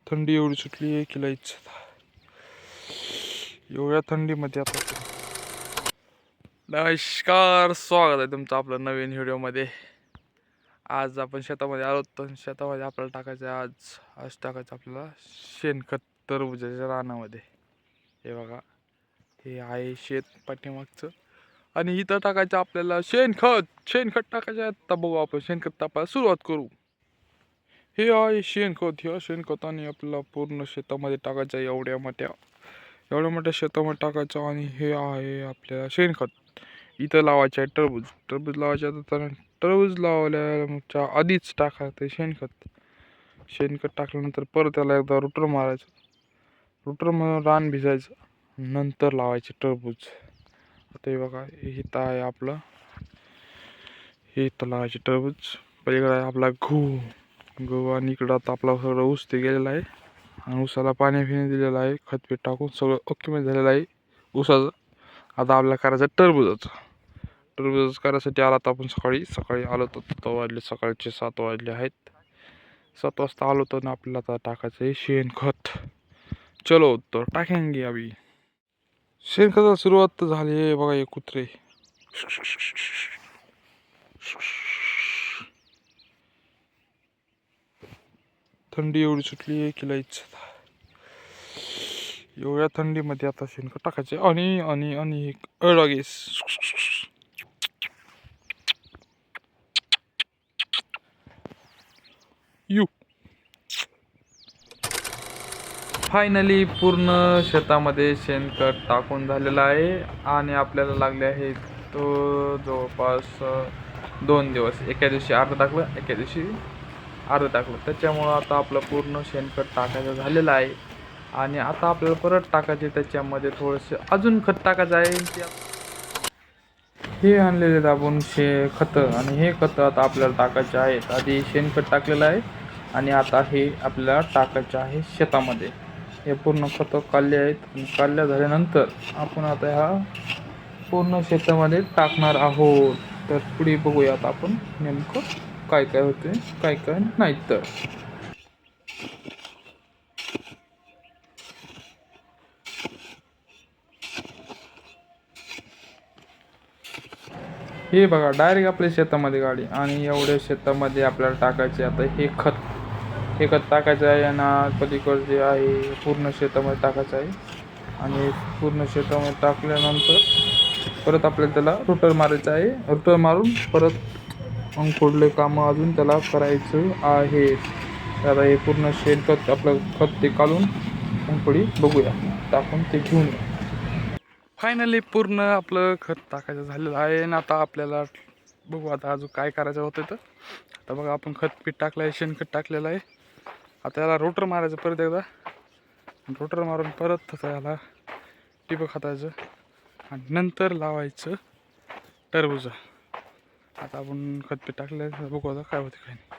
थंडी एवढी सुटली आहे की लईच. एवढ्या थंडीमध्ये आता नमस्कार, स्वागत आहे तुमचं आपलं नवीन व्हिडिओमध्ये. आज आपण शेतामध्ये आलो तर शेतामध्ये आपल्याला टाकायचं आहे आज टाकायचं आपल्याला शेणखत टरबूजाच्या रानामध्ये. हे बघा, हे आहे शेत पाठीमागचं आणि इथं टाकायचं आपल्याला शेणखत टाकायचं आहे. आता बघू आपण शेणखत टाकायला सुरुवात करू. हे आहे शेणखत. ह्या शेणखताने आपल्याला पूर्ण शेतामध्ये टाकायचं आहे. एवढ्या मोठ्या शेतामध्ये टाकायचं. आणि हे आहे आपल्याला शेणखत. इथं लावायचं आहे टरबूज लावायचं तर टरबूज लावल्याच्या आधीच टाकायचं शेणखत टाकल्यानंतर परत त्याला एकदा रुटर मारून रान भिजायचं, नंतर लावायचे टरबूज. आता हे बघा, इथं आहे आपलं, हे इथं लावायचे टरबूज. पलीकडे आहे आपला गहू आणि इकडं आता आपला सगळं ऊस ते गेलेला आहे आणि ऊसाला पाणी दिलेलं आहे. खतपीठ टाकून सगळं ओके मध्ये झालेलं आहे ऊसाचं. आता आपल्याला करायचं टरबूज करायसाठी आला तर आपण सकाळी आलो तर सकाळचे 7 वाजले आहेत. 7 वाजता आलो तर आपल्याला आता टाकायचं आहे शेणखत. चलो तर टाकेंगे अभी. शेणखताला सुरुवात तर झाली आहे बघा. हे कुत्रे थंडी एवढी सुटली आहे की लईच. एवढ्या थंडीमध्ये आता शेणखत टाकायचे. आणि अडगेस फायनली पूर्ण शेतामध्ये शेणखत टाकून झालेलं आहे. आणि आपल्याला लागले आहे तो जवळपास 2 दिवस. एका दिवशी अर्ध टाकलं, एका दिवशी अर्ध टाकलं. त्याच्यामुळं आता आपलं पूर्ण शेणखत टाकायचं झालेलं आहे. आणि आता आपल्याला परत टाकायचे त्याच्यामध्ये थोडंसं अजून खत टाकायचं आहे. हे आणलेले दाबून खतं, आणि हे खतं आता आपल्याला टाकायचे आहेत. आधी शेणखत टाकलेलं आहे आणि आता हे आपल्याला टाकायचं आहे शेतामध्ये. हे पूर्ण खतं काढले आहेत. काढल्या झाल्यानंतर आपण आता ह्या पूर्ण शेतामध्ये टाकणार आहोत. तर पुढे बघूयात आपण नेमकं काय काय होते, काय काय नाही. तर हे बघा, डायरेक्ट आपल्या शेतामध्ये गाडी. आणि एवढ्या शेतामध्ये आपल्याला टाकायचे आता हे खत टाकायचं आहे. आणि पलीकडे जे आहे पूर्ण शेतामध्ये टाकायचं आहे. आणि पूर्ण शेतामध्ये टाकल्यानंतर परत आपल्याला त्याला रोटर मारायचं आहे. रोटर मारून परत मग पुढले कामं अजून त्याला करायचं आहे. आता हे पूर्ण शेणखत आपलं खत ते काढून मग पुढे बघूया, टाकून ते घेऊन. फायनली पूर्ण आपलं खत टाकायचं झालेलं आहे. आणि आता आपल्याला बघू आता अजून काय करायचं होतं. तर आता बघा, आपण खतपीठ टाकलं आहे, शेणखत टाकलेलं आहे. आता याला रोटर मारायचं परत एकदा. रोटर मारून परत याला टिपं खातायचं आणि नंतर लावायचं टरबूज. आता आपण खतपीठ टाकलं आहे, बघू आता काय होते काय नाही.